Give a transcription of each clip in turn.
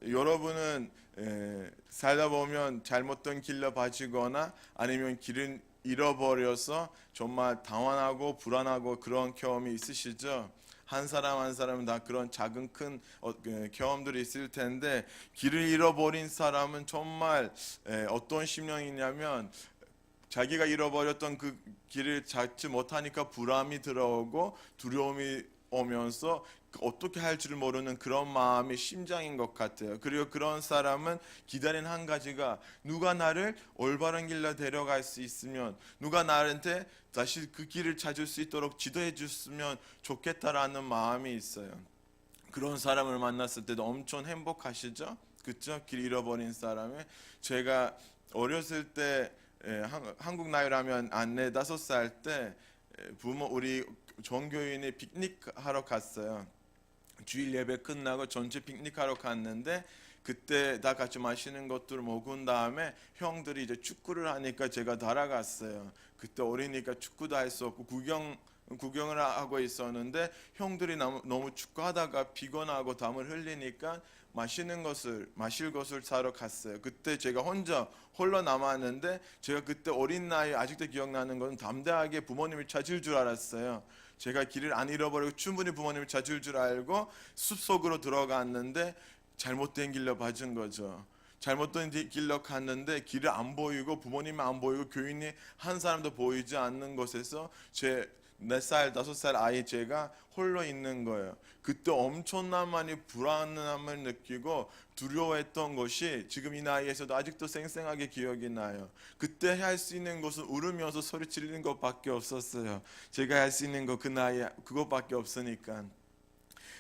여러분은 살다 보면 잘못된 길로 빠지거나 아니면 길을 잃어버려서 정말 당황하고 불안하고 그런 경험이 있으시죠? 한 사람 한 사람은 다 그런 작은 큰 경험들이 있을 텐데, 길을 잃어버린 사람은 정말 어떤 심령이냐면, 자기가 잃어버렸던 그 길을 찾지 못하니까 불안이 들어오고 두려움이 오면서 어떻게 할지를 모르는 그런 마음이 심장인 것 같아요. 그리고 그런 사람은 기다리는 한 가지가, 누가 나를 올바른 길로 데려갈 수 있으면, 누가 나한테 다시 그 길을 찾을 수 있도록 지도해 줬으면 좋겠다라는 마음이 있어요. 그런 사람을 만났을 때도 엄청 행복하시죠? 그쵸? 길 잃어버린 사람이. 제가 어렸을 때 한국 나이라면 안 4, 5살 때 부모 우리 종교인이 피크닉 하러 갔어요. 주일 예배 끝나고 전체 피크닉하러 갔는데, 그때 다 같이 마시는 것들을 먹은 다음에 형들이 이제 축구를 하니까 제가 따라갔어요. 그때 어리니까 축구도 할 수 없고 구경을 하고 있었는데, 형들이 너무 축구하다가 피곤하고 땀을 흘리니까 마실 것을 사러 갔어요. 그때 제가 홀로 남았는데, 제가 그때 어린 나이 아직도 기억나는 건 담대하게 부모님을 찾을 줄 알았어요. 제가 길을 안 잃어버리고 충분히 부모님을 찾을 줄 알고 숲속으로 들어갔는데, 잘못된 길로 빠진 거죠. 잘못된 길로 갔는데 길이 안 보이고 부모님이 안 보이고 교인이 한 사람도 보이지 않는 곳에서 제 4살, 5살 아이 제가 홀로 있는 거예요. 그때 엄청난 많이 불안함을 느끼고 두려워했던 것이 지금 이 나이에서도 아직도 생생하게 기억이 나요. 그때 할 수 있는 것은 울으면서 소리 지르는 것밖에 없었어요. 제가 할 수 있는 거 그 나이에 그것밖에 없으니까.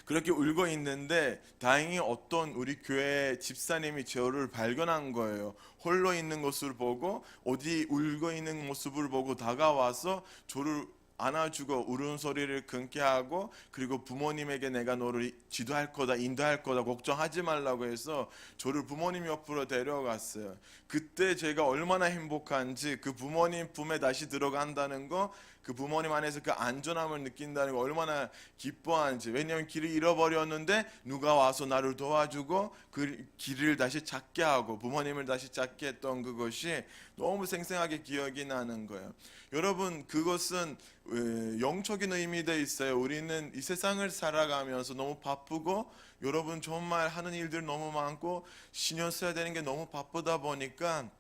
그렇게 울고 있는데 다행히 어떤 우리 교회 집사님이 저를 발견한 거예요. 홀로 있는 것을 보고, 어디 울고 있는 모습을 보고 다가와서 저를 안아주고 울음 소리를 끊게 하고, 그리고 부모님에게 내가 너를 지도할 거다, 인도할 거다, 걱정하지 말라고 해서 저를 부모님 옆으로 데려갔어요. 그때 제가 얼마나 행복한지, 그 부모님 품에 다시 들어간다는 거, 그 부모님 안에서 그 안전함을 느낀다는 거 얼마나 기뻐하는지. 왜냐하면 길을 잃어버렸는데 누가 와서 나를 도와주고 그 길을 다시 찾게 하고 부모님을 다시 찾게 했던 그것이 너무 생생하게 기억이 나는 거예요. 여러분, 그것은 영적인 의미도 있어요. 우리는 이 세상을 살아가면서 너무 바쁘고, 여러분 정말 하는 일들 너무 많고 신경 써야 되는 게 너무 바쁘다 보니까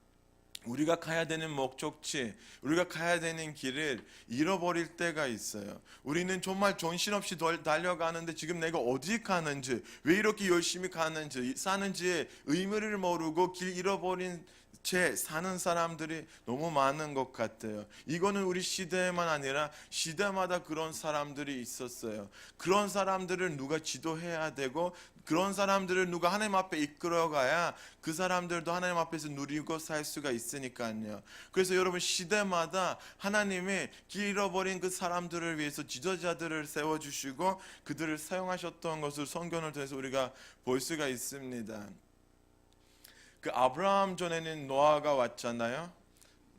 우리가 가야 되는 목적지, 우리가 가야 되는 길을 잃어버릴 때가 있어요. 우리는 정말 정신없이 달려가는데 지금 내가 어디 가는지, 왜 이렇게 열심히 가는지, 사는지의 의미를 모르고 길 잃어버린 채 사는 사람들이 너무 많은 것 같아요. 이거는 우리 시대에만 아니라 시대마다 그런 사람들이 있었어요. 그런 사람들을 누가 지도해야 되고, 그런 사람들을 누가 하나님 앞에 이끌어가야 그 사람들도 하나님 앞에서 누리고 살 수가 있으니까요. 그래서 여러분, 시대마다 하나님이 길 잃어버린 그 사람들을 위해서 지도자들을 세워주시고 그들을 사용하셨던 것을 성경을 통해서 우리가 볼 수가 있습니다. 그 아브라함 전에는 노아가 왔잖아요.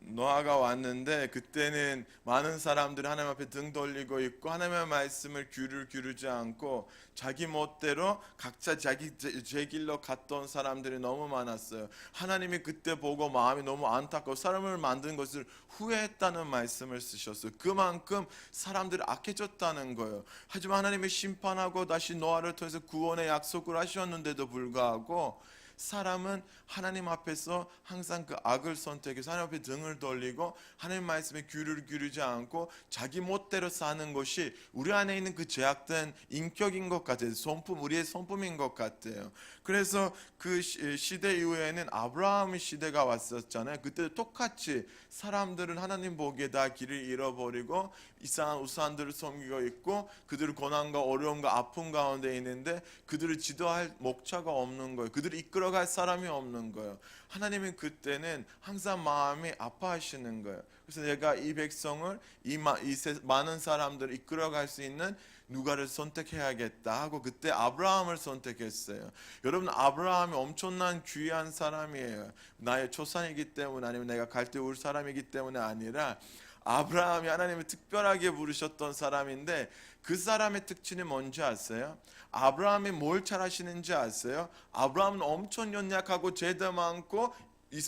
노아가 왔는데 그때는 많은 사람들이 하나님 앞에 등 돌리고 있고, 하나님의 말씀을 귀를 기울이지 않고 자기 멋대로 각자 자기 제 길로 갔던 사람들이 너무 많았어요. 하나님이 그때 보고 마음이 너무 안타까워 사람을 만든 것을 후회했다는 말씀을 쓰셨어요. 그만큼 사람들이 악해졌다는 거예요. 하지만 하나님이 심판하고 다시 노아를 통해서 구원의 약속을 하셨는데도 불구하고 사람은 하나님 앞에서 항상 그 악을 선택해서 하나님 앞에 등을 돌리고 하나님 말씀에 귀를 기울이지 않고 자기 멋대로 사는 것이 우리 안에 있는 그 제약된 인격인 것 같아요. 우리의 성품인 것 같아요. 그래서 그 시대 이후에는 아브라함의 시대가 왔었잖아요. 그때 똑같이 사람들은 하나님 보기에 다 길을 잃어버리고 이상한 우상들을 섬기고 있고, 그들을 고난과 어려움과 아픔 가운데 있는데 그들을 지도할 목자가 없는 거예요. 그들을 이끌어갈 사람이 없는 거예요. 하나님은 그때는 항상 마음이 아파하시는 거예요. 그래서 내가 이 백성을 이 많은 사람들을 이끌어갈 수 있는 누가를 선택해야겠다 하고 그때 아브라함을 선택했어요. 여러분, 아브라함이 엄청난 귀한 사람이에요. 나의 초산이기 때문에, 아니면 내가 갈 때 올 사람이기 때문에 아니라, 아브라함이 하나님이 특별하게 부르셨던 사람인데 그 사람의 특징이 뭔지 아세요? 아브라함이 뭘 잘하시는지 아세요? 아브라함은 엄청 연약하고 죄도 많고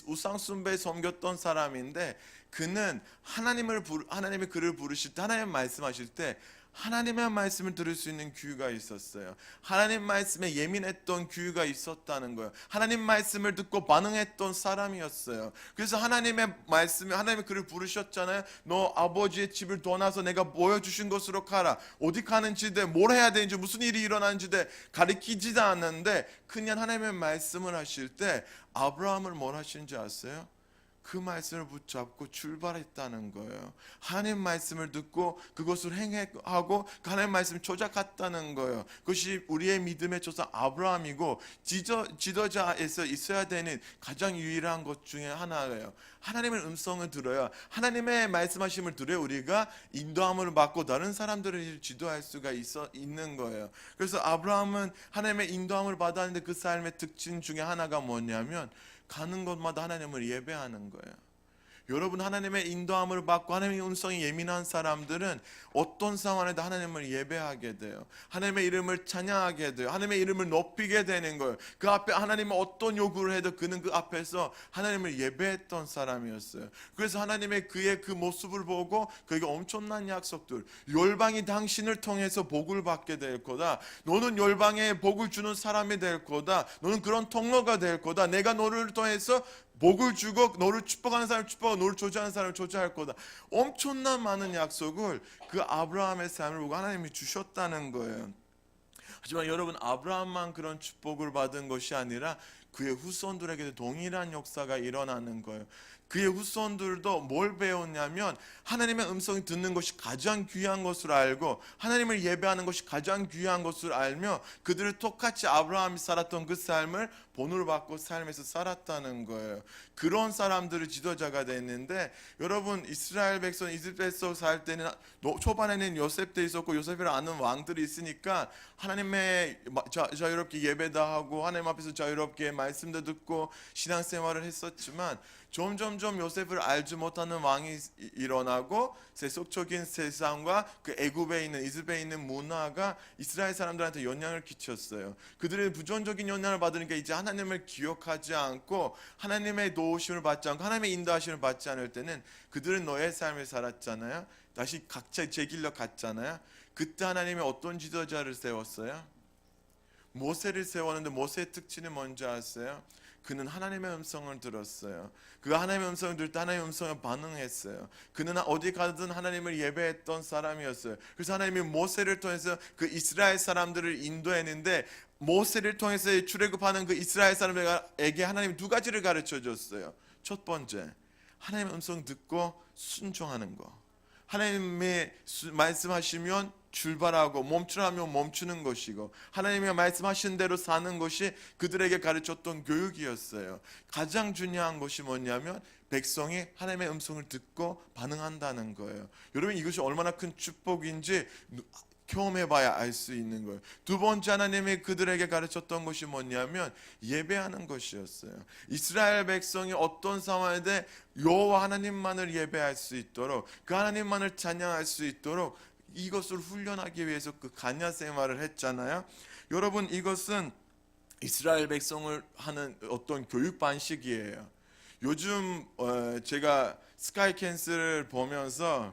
우상 숭배 섬겼던 사람인데 그는 하나님이 그를 부르실 때 하나님 말씀하실 때 하나님의 말씀을 들을 수 있는 귀가 있었어요. 하나님 말씀에 예민했던 귀가 있었다는 거예요. 하나님 말씀을 듣고 반응했던 사람이었어요. 그래서 하나님의 말씀에 하나님이 그를 부르셨잖아요. 너 아버지의 집을 떠나서 내가 보여주신 곳으로 가라. 어디 가는지대 뭘 해야 되는지 무슨 일이 일어나는지대 가르치지도 않는데 그냥 하나님의 말씀을 하실 때 아브라함을 뭘 하시는지 아세요? 그 말씀을 붙잡고 출발했다는 거예요. 하나님 말씀을 듣고 그것을 행하고 하나님 말씀을 조작했다는 거예요. 그것이 우리의 믿음의 조상 아브라함이고 지도자에서 있어야 되는 가장 유일한 것 중에 하나예요. 하나님의 음성을 들어야 하나님의 말씀하심을 들어야 우리가 인도함을 받고 다른 사람들을 지도할 수가 있는 거예요. 그래서 아브라함은 하나님의 인도함을 받았는데 그 삶의 특징 중에 하나가 뭐냐면 가는 곳마다 하나님을 예배하는 거예요. 여러분 하나님의 인도함을 받고 하나님의 음성이 예민한 사람들은 어떤 상황에도 하나님을 예배하게 돼요. 하나님의 이름을 찬양하게 돼요. 하나님의 이름을 높이게 되는 거예요. 그 앞에 하나님은 어떤 요구를 해도 그는 그 앞에서 하나님을 예배했던 사람이었어요. 그래서 하나님의 그의 그 모습을 보고 그에게 엄청난 약속들, 열방이 당신을 통해서 복을 받게 될 거다. 너는 열방에 복을 주는 사람이 될 거다. 너는 그런 통로가 될 거다. 내가 너를 통해서 복을 주고 너를 축복하는 사람을 축복하고 너를 조지하는 사람을 조지할 거다. 엄청난 많은 약속을 그 아브라함의 삶을 보고 하나님이 주셨다는 거예요. 하지만 여러분 아브라함만 그런 축복을 받은 것이 아니라 그의 후손들에게도 동일한 역사가 일어나는 거예요. 그의 후손들도 뭘 배웠냐면 하나님의 음성을 듣는 것이 가장 귀한 것을 알고 하나님을 예배하는 것이 가장 귀한 것을 알며 그들을 똑같이 아브라함이 살았던 그 삶을 본을 받고 삶에서 살았다는 거예요. 그런 사람들을 지도자가 됐는데 여러분 이스라엘 백성 이집트에서 살 때는 초반에는 요셉도 있었고 요셉을 아는 왕들이 있으니까 하나님의 자유롭게 예배도 하고 하나님 앞에서 자유롭게 말씀도 듣고 신앙생활을 했었지만 점점점 요셉을 알지 못하는 왕이 일어나고 세속적인 세상과 그 애굽에 있는 이집트에 있는 문화가 이스라엘 사람들한테 영향을 끼쳤어요. 그들의 부정적인 영향을 받으니까 이제 하나님을 기억하지 않고 하나님의 도우심을 받지 않고 하나님의 인도하심을 받지 않을 때는 그들은 너의 삶을 살았잖아요. 다시 각자 제 길로 갔잖아요. 그때 하나님이 어떤 지도자를 세웠어요? 모세를 세웠는데 모세의 특징이 뭔지 아세요? 그는 하나님의 음성을 들었어요. 그 하나님의 음성을 들을 때 하나님의 음성에 반응했어요. 그는 어디 가든 하나님을 예배했던 사람이었어요. 그래서 하나님이 모세를 통해서 그 이스라엘 사람들을 인도했는데 모세를 통해서 출애굽하는 그 이스라엘 사람들에게 하나님이 두 가지를 가르쳐 줬어요. 첫 번째, 하나님의 음성 듣고 순종하는 거. 하나님의 말씀하시면 출발하고 멈추라면 멈추는 것이고 하나님의 말씀하신 대로 사는 것이 그들에게 가르쳤던 교육이었어요. 가장 중요한 것이 뭐냐면 백성이 하나님의 음성을 듣고 반응한다는 거예요. 여러분 이것이 얼마나 큰 축복인지 경험해봐야 알 수 있는 거예요. 두 번째 하나님이 그들에게 가르쳤던 것이 뭐냐면 예배하는 것이었어요. 이스라엘 백성이 어떤 상황에 여호와 하나님만을 예배할 수 있도록 그 하나님만을 찬양할 수 있도록 이것을 훈련하기 위해서 그 가냐 생활을 했잖아요. 여러분 이것은 이스라엘 백성을 하는 어떤 교육 방식이에요. 요즘 제가 스카이 캔슬을 보면서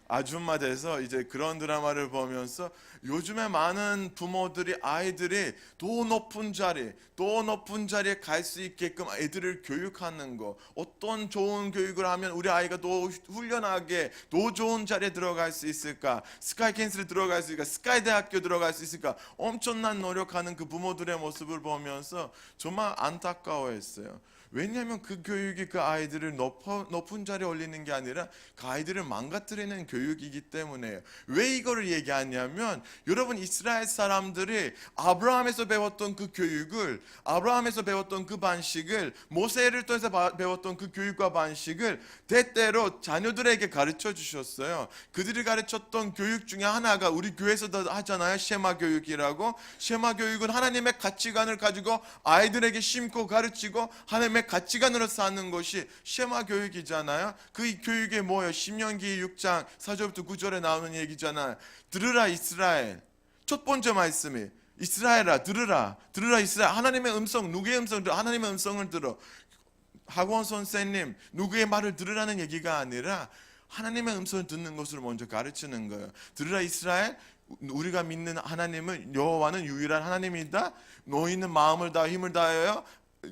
아줌마 돼서 이제 그런 드라마를 보면서 요즘에 많은 부모들이 아이들이 더 높은 자리에 갈 수 있게끔 애들을 교육하는 거, 어떤 좋은 교육을 하면 우리 아이가 더 훈련하게 더 좋은 자리에 들어갈 수 있을까, 스카이 캔슬에 들어갈 수 있을까, 스카이 대학교 들어갈 수 있을까 엄청난 노력하는 그 부모들의 모습을 보면서 정말 안타까워했어요. 왜냐하면 그 교육이 그 아이들을 높은 자리에 올리는 게 아니라 그 아이들을 망가뜨리는 교육이기 때문에요. 왜 이거를 얘기하냐면 여러분 이스라엘 사람들이 아브라함에서 배웠던 그 교육을 아브라함에서 배웠던 그 방식을 모세를 통해서 배웠던 그 교육과 방식을 때때로 자녀들에게 가르쳐 주셨어요. 그들이 가르쳤던 교육 중에 하나가 우리 교회에서도 하잖아요. 셰마 교육이라고. 셰마 교육은 하나님의 가치관을 가지고 아이들에게 심고 가르치고 하나님의 하나님의 가치관으로 사는 것이 쉐마 교육이잖아요. 그 교육이 뭐예요? 신명기 6장 4절부터 9절에 나오는 얘기잖아요. 들으라 이스라엘. 첫 번째 말씀이 이스라엘아 들으라. 들으라 이스라엘. 하나님의 음성, 누구의 음성? 하나님의 음성을 들어. 학원 선생님 누구의 말을 들으라는 얘기가 아니라 하나님의 음성을 듣는 것을 먼저 가르치는 거예요. 들으라 이스라엘, 우리가 믿는 하나님은 여호와는 유일한 하나님이다. 너희는 마음을 다하여 힘을 다하여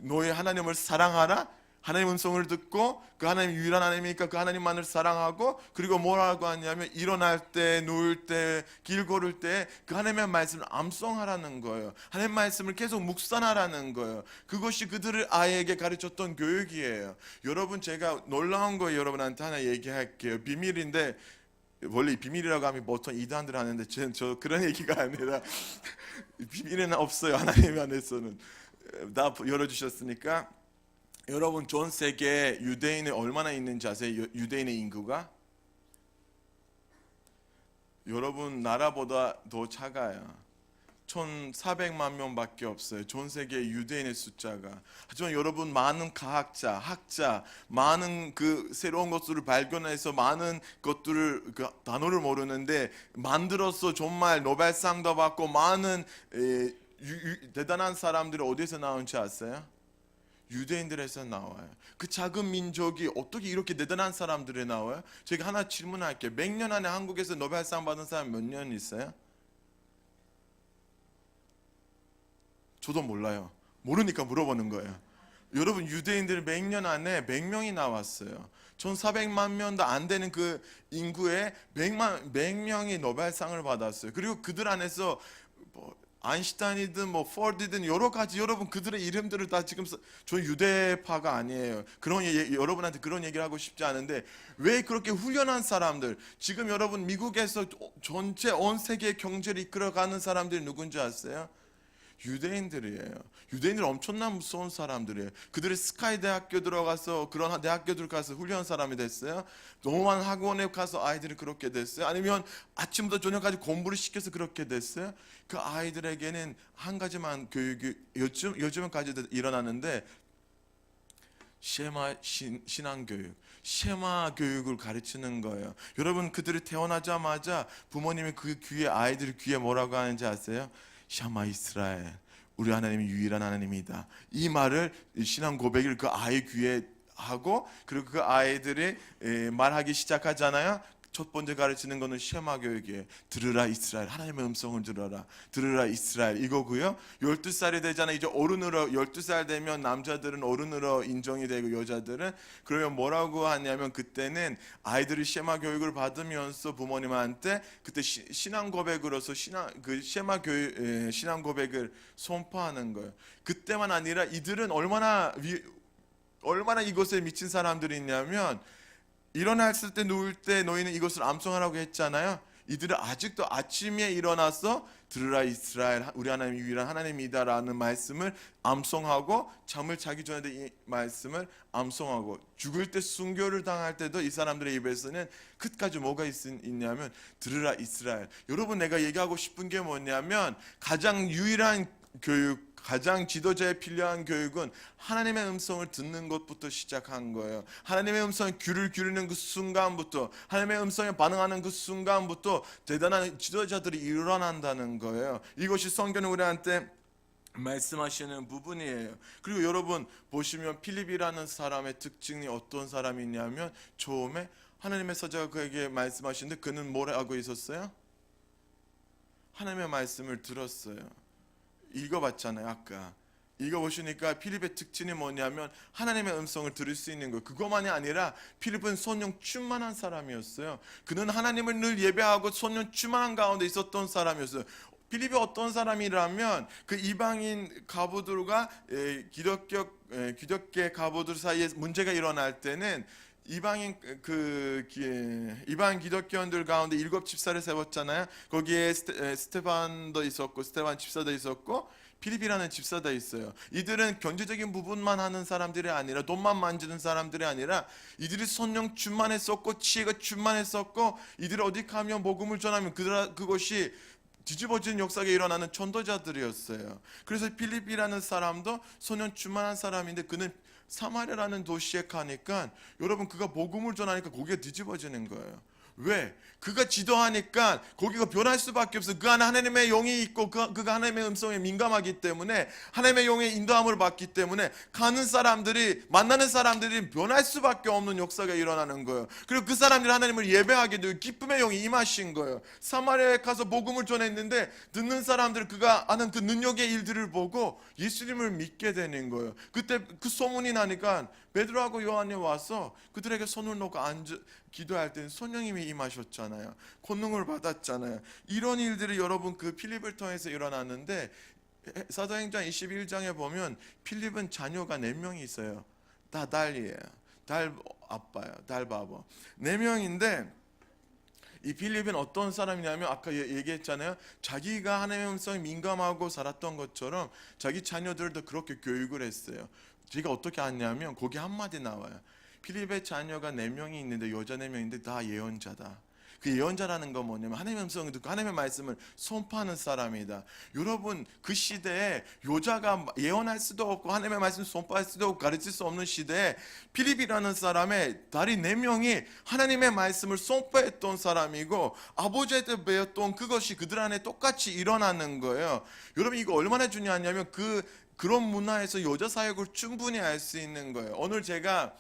너희 하나님을 사랑하라. 하나님 음성을 듣고 그 하나님 유일한 하나님이니까 그 하나님만을 사랑하고, 그리고 뭐라고 하냐면 일어날 때, 누울 때, 길 걸을 때 그 하나님의 말씀을 암송하라는 거예요. 하나님의 말씀을 계속 묵상하라는 거예요. 그것이 그들을 아이에게 가르쳤던 교육이에요. 여러분, 제가 놀라운 거 여러분한테 하나 얘기할게요. 비밀인데, 원래 비밀이라고 하면 보통 이단들 하는데 저 그런 얘기가 아니라 비밀은 없어요. 하나님 안에서는 다 열어주셨으니까. 여러분, 전 세계에 유대인이 얼마나 있는지 아세요? 유대인의 인구가? 여러분 나라보다 더 작아요. 1,400만 명밖에 없어요. 전 세계 유대인의 숫자가. 하지만 여러분, 많은 과학자, 학자, 많은 그 새로운 것들을 발견해서 많은 것들을 그 단어를 모르는데 만들어서 정말 노벨상도 받고 많은 대단한 사람들이 어디서 나온지 아세요? 유대인들에서 나와요. 그 작은 민족이 어떻게 이렇게 대단한 사람들이 나와요? 제가 하나 질문할게요. 몇 년 안에 한국에서 노벨상 받은 사람 몇 년 있어요? 저도 몰라요. 모르니까 물어보는 거예요. 여러분, 유대인들 몇 년 안에 100명이 나왔어요. 1,400만 명도 안 되는 그 인구에 100명이 노벨상을 받았어요. 그리고 그들 안에서 아인슈타인이든 포드든 여러 가지, 여러분 그들의 이름들을 다 지금 저 유대파가 아니에요. 여러분한테 그런 얘기를 하고 싶지 않은데, 왜 그렇게 훌륭한 사람들, 지금 여러분 미국에서 전체 온 세계 경제를 이끌어가는 사람들이 누군지 아세요? 유대인들이에요. 유대인들 엄청난 무서운 사람들이에요. 그들이 스카이 대학교 들어가서 그런 대학교들 가서 훌륭한 사람이 됐어요. 너무 많은 학원에 가서 아이들이 그렇게 됐어요. 아니면 아침부터 저녁까지 공부를 시켜서 그렇게 됐어요. 그 아이들에게는 한 가지만 교육이 요즘까지 일어나는데, 쉐마 신앙교육, 쉐마 교육을 가르치는 거예요. 여러분, 그들이 태어나자마자 부모님이 그 귀에, 아이들 귀에 뭐라고 하는지 아세요? 샤마 이스라엘, 우리 하나님이 유일한 하나님이다. 이 말을, 신앙 고백을 그 아이 귀에 하고, 그리고 그 아이들이 말하기 시작하잖아요. 첫 번째 가르치는 거는 쉐마 교육이에요. 들으라 이스라엘, 하나님의 음성을 들어라. 들으라 이스라엘, 이거고요. 12살이 되잖아요. 이제 어른으로, 12살 되면 남자들은 어른으로 인정이 되고 여자들은, 그러면 뭐라고 하냐면, 그때는 아이들이 쉐마 교육을 받으면서 부모님한테 그때 신앙 고백으로서 쉐마 교육, 신앙 고백을 선포하는 거예요. 그때만 아니라 이들은 얼마나 이것에 미친 사람들이 있냐면, 일어났을 때, 누울 때 너희는 이것을 암송하라고 했잖아요. 이들은 아직도 아침에 일어나서 들으라 이스라엘, 우리 하나님이 유일한 하나님이다라는 말씀을 암송하고, 잠을 자기 전에도 이 말씀을 암송하고, 죽을 때 순교를 당할 때도 이 사람들의 입에서는 끝까지 뭐가 있냐면 들으라 이스라엘. 여러분, 내가 얘기하고 싶은 게 뭐냐면, 가장 유일한 교육, 가장 지도자에 필요한 교육은 하나님의 음성을 듣는 것부터 시작한 거예요. 하나님의 음성에 귀를 기울이는 그 순간부터, 하나님의 음성에 반응하는 그 순간부터 대단한 지도자들이 일어난다는 거예요. 이것이 성경은 우리한테 말씀하시는 부분이에요. 그리고 여러분 보시면, 필립이라는 사람의 특징이 어떤 사람이 있냐면, 처음에 하나님의 사자가 그에게 말씀하시는데 그는 뭘 하고 있었어요? 하나님의 말씀을 들었어요. 읽어봤잖아요. 아까 읽어보시니까 필립의 특징이 뭐냐면 하나님의 음성을 들을 수 있는 거예요. 그것만이 아니라 필립은 성령 충만한 사람이었어요. 그는 하나님을 늘 예배하고 성령 충만한 가운데 있었던 사람이었어요. 필립이 어떤 사람이라면, 그 이방인 가부들과 기독교 가부들 사이에 문제가 일어날 때는 이방인 기독교인들 가운데 7 집사를 세웠잖아요. 거기에 스테반도 있었고, 스테반 집사도 있었고, 필립이라는 집사도 있어요. 이들은 경제적인 부분만 하는 사람들이 아니라, 돈만 만지는 사람들이 아니라, 이들이 성령 충만했었고 지혜가 충만했었고, 이들이 어디 가면 복음을 전하면 그것이 뒤집어진 역사가 일어나는 전도자들이었어요. 그래서 필립이라는 사람도 성령 충만한 사람인데, 그는 사마리아라는 도시에 가니까 여러분 그가 복음을 전하니까 거기가 뒤집어지는 거예요. 왜? 그가 지도하니까 거기가 변할 수밖에 없어. 그 안에 하나님의 영이 있고 그가 하나님의 음성에 민감하기 때문에, 하나님의 영의 인도함을 받기 때문에 가는 사람들이, 만나는 사람들이 변할 수밖에 없는 역사가 일어나는 거예요. 그리고 그 사람들이 하나님을 예배하게 되고 기쁨의 영이 임하신 거예요. 사마리아에 가서 복음을 전했는데 듣는 사람들, 그가 하는 그 능력의 일들을 보고 예수님을 믿게 되는 거예요. 그때 그 소문이 나니까 베드로하고 요한이 와서 그들에게 손을 놓고 기도할 때는 성령님이 임하셨잖아요. 권능을 받았잖아요. 이런 일들이 여러분 그 필립을 통해서 일어났는데, 사도행전 21장에 보면 필립은 자녀가 4명이 있어요. 다 달이에요. 달 아빠요. 달 바보. 4명인데 이 필립은 어떤 사람이냐면, 아까 얘기했잖아요. 자기가 하나님의 음성에 민감하고 살았던 것처럼 자기 자녀들도 그렇게 교육을 했어요. 제가 어떻게 아냐면 거기 한마디 나와요. 필립의 자녀가 4명이 있는데, 여자 4명인데 다 예언자다. 그 예언자라는 건 뭐냐면 하나님의 음성을 듣고 하나님의 말씀을 선포하는 사람이다. 여러분 그 시대에 여자가 예언할 수도 없고 하나님의 말씀을 선포할 수도 없고 가르칠 수 없는 시대에 필립이라는 사람의 딸이 4명이 하나님의 말씀을 선포했던 사람이고, 아버지한테 배웠던 그것이 그들 안에 똑같이 일어나는 거예요. 여러분 이거 얼마나 중요하냐면 그런 문화에서 여자 사역을 충분히 할 수 있는 거예요. 오늘 제가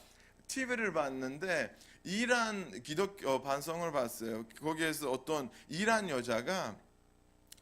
TV를 봤는데 이란 기독교 반성을 봤어요. 거기에서 어떤 이란 여자가,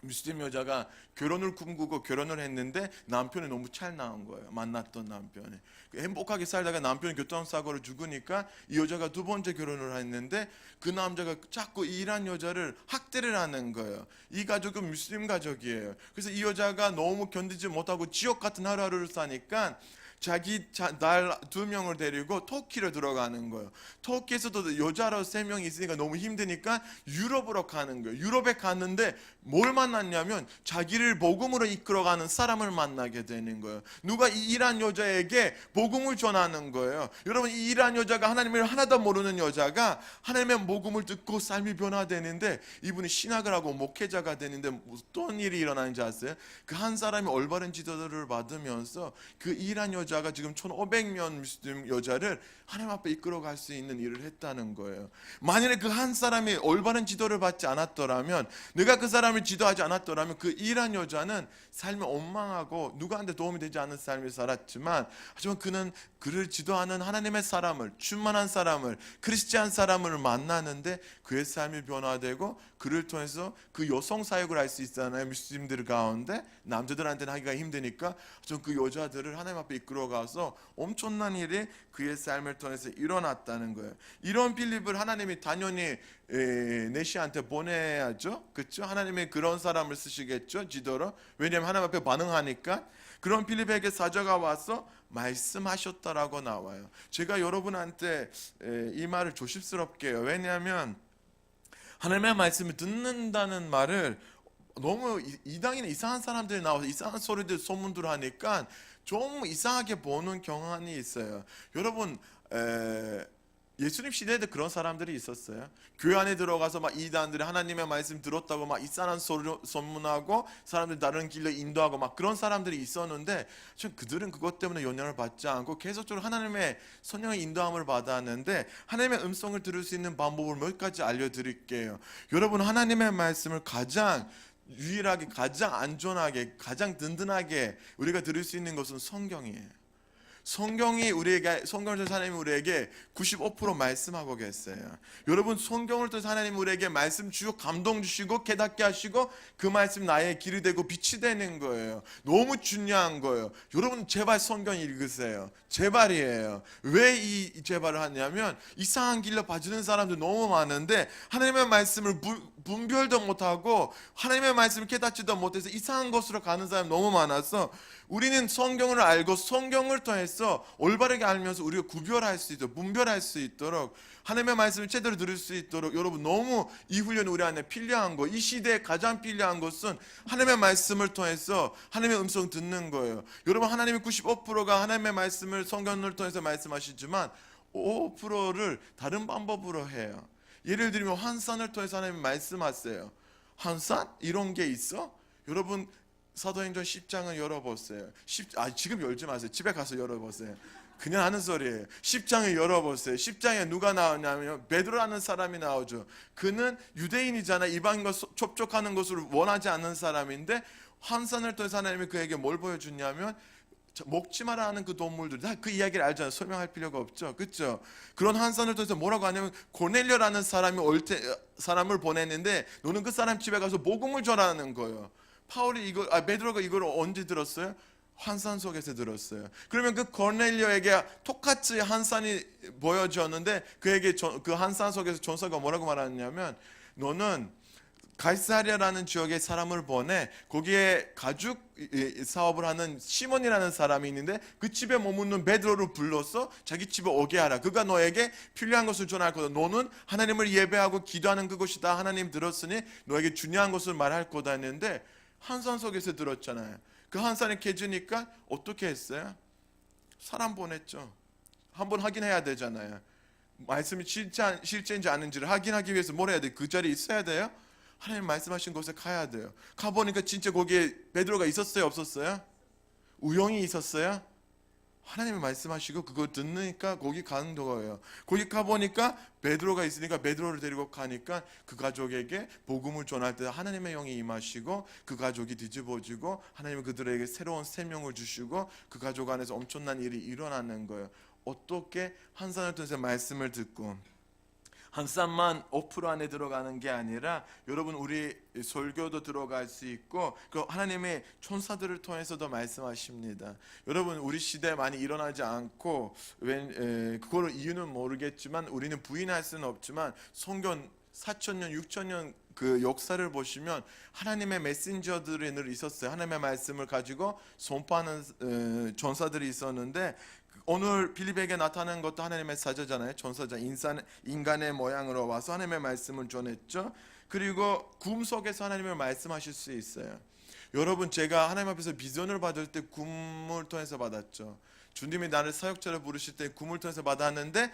무슬림 여자가 결혼을 꿈꾸고 결혼을 했는데 남편이 너무 잘 나온 거예요. 만났던 남편이 행복하게 살다가 남편이 교통사고로 죽으니까 이 여자가 2번째 결혼을 했는데 그 남자가 자꾸 이란 여자를 학대를 하는 거예요. 이 가족은 무슬림 가족이에요. 그래서 이 여자가 너무 견디지 못하고 지옥 같은 하루하루를 사니까 자기 딸 2명을 데리고 터키로 들어가는 거예요. 터키에서도 여자로 3명이 있으니까 너무 힘드니까 유럽으로 가는 거예요. 유럽에 갔는데 뭘 만났냐면 자기를 복음으로 이끌어가는 사람을 만나게 되는 거예요. 누가 이 이란 여자에게 복음을 전하는 거예요. 여러분 이 이란 여자가 하나님을 하나도 모르는 여자가 하나님의 복음을 듣고 삶이 변화되는데, 이분이 신학을 하고 목회자가 되는데 어떤 일이 일어나는지 아세요? 그 한 사람이 올바른 지도를 받으면서 그 이란 여자가 지금 1500명 무슬림 여자를 하나님 앞에 이끌어갈 수 있는 일을 했다는 거예요. 만약에 그 한 사람이 올바른 지도를 받지 않았더라면, 내가 그 사람을 지도하지 않았더라면 그 이란 여자는 삶이 엉망하고 누구한테 도움이 되지 않는 삶을 살았지만, 하지만 그는 그를 지도하는 하나님의 사람을, 충만한 사람을, 크리스찬 사람을 만나는데 그의 삶이 변화되고 그를 통해서 그 여성 사역을 할 수 있잖아요. 무슬림들 가운데 남자들한테는 하기가 힘드니까 좀 그 여자들을 하나님 앞에 이끌어가서 엄청난 일이 그의 삶을 통해서 일어났다는 거예요. 이런 필립을 하나님이 당연히 내시한테 보내야죠. 그렇죠? 하나님이 그런 사람을 쓰시겠죠, 지도로. 왜냐하면 하나님 앞에 반응하니까. 그런 필립에게 사자가 와서 말씀하셨다라고 나와요. 제가 여러분한테 이 말을 조심스럽게 해요. 왜냐하면 하나님의 말씀을 듣는다는 말을 너무 이당이나 이상한 사람들이 나와서 이상한 소리들, 소문들 하니까 좀 이상하게 보는 경향이 있어요. 여러분 예수님 시대에도 그런 사람들이 있었어요. 교회 안에 들어가서 막 이단들이 하나님의 말씀 들었다고 막 이상한 소문하고 사람들 다른 길로 인도하고 막 그런 사람들이 있었는데, 그들은 그것 때문에 영향을 받지 않고 계속적으로 하나님의 성령의 인도함을 받았는데, 하나님의 음성을 들을 수 있는 방법을 몇 가지 알려드릴게요. 여러분 하나님의 말씀을 가장 유일하게, 가장 안전하게, 가장 든든하게 우리가 들을 수 있는 것은 성경이에요. 성경이 우리에게, 성경을 통해서 하나님이 우리에게 95% 말씀하고 계세요. 여러분 성경을 통해서 하나님이 우리에게 말씀 주시고 감동 주시고 깨닫게 하시고 그 말씀 나의 길이 되고 빛이 되는 거예요. 너무 중요한 거예요. 여러분 제발 성경 읽으세요. 제발이에요. 왜 이 제발을 하냐면 이상한 길로 빠지는 사람들 너무 많은데 하나님의 말씀을 분별도 못하고 하나님의 말씀을 깨닫지도 못해서 이상한 곳으로 가는 사람이 너무 많아서, 우리는 성경을 알고 성경을 통해서 올바르게 알면서 우리가 구별할 수 있도록, 분별할 수 있도록, 하나님의 말씀을 제대로 들을 수 있도록, 여러분 너무 이 훈련이 우리 안에 필요한 거. 이 시대에 가장 필요한 것은 하나님의 말씀을 통해서 하나님의 음성 듣는 거예요. 여러분 하나님의 95%가 하나님의 말씀을 성경을 통해서 말씀하시지만 5%를 다른 방법으로 해요. 예를 들면 환산을 통해서 하나님 말씀하세요. 환산? 이런 게 있어? 여러분 사도행전 10장을 열어보세요. 지금 열지 마세요. 집에 가서 열어보세요. 그냥 하는 소리예요. 10장을 열어보세요. 10장에 누가 나오냐면 베드로라는 사람이 나오죠. 그는 유대인이잖아. 이방인과 접촉하는 것을 원하지 않는 사람인데 환상을 통해서 하나님이 그에게 뭘 보여주냐면 먹지 마라 하는 그 동물들, 다 그 이야기를 알잖아요. 설명할 필요가 없죠, 그렇죠? 그런 환상을 통해서 뭐라고 하냐면 고넬료라는 사람을 보냈는데 너는 그 사람 집에 가서 복음을 전하는 거예요. 베드로가 이걸 언제 들었어요? 환상 속에서 들었어요. 그러면 그 고넬료에게 똑같이 환상이 보여졌는데 그에게 그 환상 속에서 전사가 뭐라고 말하냐면 너는 가이사랴라는 지역에 사람을 보내 거기에 가죽 사업을 하는 시몬이라는 사람이 있는데 그 집에 머무는 베드로를 불러서 자기 집에 오게 하라. 그가 너에게 필요한 것을 전할 거다. 너는 하나님을 예배하고 기도하는 그것이다. 하나님 들었으니 너에게 중요한 것을 말할 거다 했는데 환상 속에서 들었잖아요. 그 환상이 깨지니까 어떻게 했어요? 사람 보냈죠. 한번 확인해야 되잖아요. 말씀이 실제인지 아닌지를 확인하기 위해서 뭘 해야 돼? 그 자리에 있어야 돼요? 하나님 말씀하신 곳에 가야 돼요. 가보니까 진짜 거기에 베드로가 있었어요? 없었어요? 우영이 있었어요? 하나님이 말씀하시고 그거 듣으니까 거기 가는 거예요. 거기 가보니까 베드로가 있으니까 베드로를 데리고 가니까 그 가족에게 복음을 전할 때 하나님의 영이 임하시고 그 가족이 뒤집어지고 하나님이 그들에게 새로운 생명을 주시고 그 가족 안에서 엄청난 일이 일어나는 거예요. 어떻게 환상을 통해서 말씀을 듣고 한 쌈만 5% 안에 들어가는 게 아니라 여러분 우리 설교도 들어갈 수 있고 그 하나님의 천사들을 통해서도 말씀하십니다. 여러분 우리 시대에 많이 일어나지 않고 그거를 이유는 모르겠지만 우리는 부인할 수는 없지만 성경 4,000년 6,000년 그 역사를 보시면 하나님의 메신저들이 늘 있었어요. 하나님의 말씀을 가지고 선포하는 전사들이 있었는데 오늘 빌립에게 나타나는 것도 하나님의 사자잖아요. 전사자 인간의 모양으로 와서 하나님의 말씀을 전했죠. 그리고 꿈 속에서 하나님의 말씀하실 수 있어요. 여러분 제가 하나님 앞에서 비전을 받을 때 꿈을 통해서 받았죠. 주님이 나를 사역자로 부르실 때 꿈을 통해서 받았는데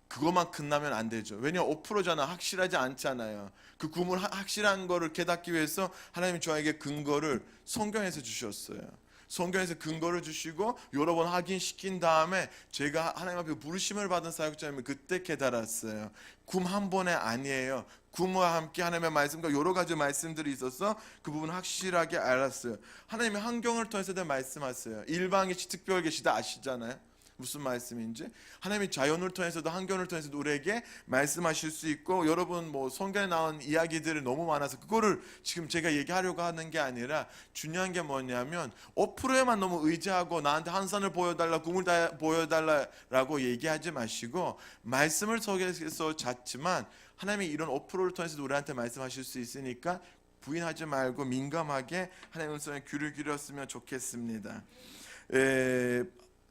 그것만 끝나면 안 되죠. 왜냐하면 5%잖아. 확실하지 않잖아요. 그 꿈을 확실한 거를 깨닫기 위해서 하나님이 저에게 근거를 성경에서 주셨어요. 성경에서 근거를 주시고 여러 번 확인시킨 다음에 제가 하나님 앞에 부르심을 받은 사역자님을 그때 깨달았어요. 꿈 한 번에 아니에요. 꿈과 함께 하나님의 말씀과 여러 가지 말씀들이 있어서 그 부분 확실하게 알았어요. 하나님의 환경을 통해서도 말씀하세요. 일방 계시 특별 계시다 아시잖아요. 무슨 말씀인지 하나님이 자연을 통해서도 환경을 통해서도 우리에게 말씀하실 수 있고 여러분 뭐 성경에 나온 이야기들이 너무 많아서 그거를 지금 제가 얘기하려고 하는 게 아니라 중요한 게 뭐냐면 5%에만 너무 의지하고 나한테 한산을 보여달라 꿈을 보여달라라고 얘기하지 마시고 말씀을 속에서 잤지만 하나님이 이런 5%를 통해서도 우리한테 말씀하실 수 있으니까 부인하지 말고 민감하게 하나님의 음성에 귀를 기울였으면 좋겠습니다.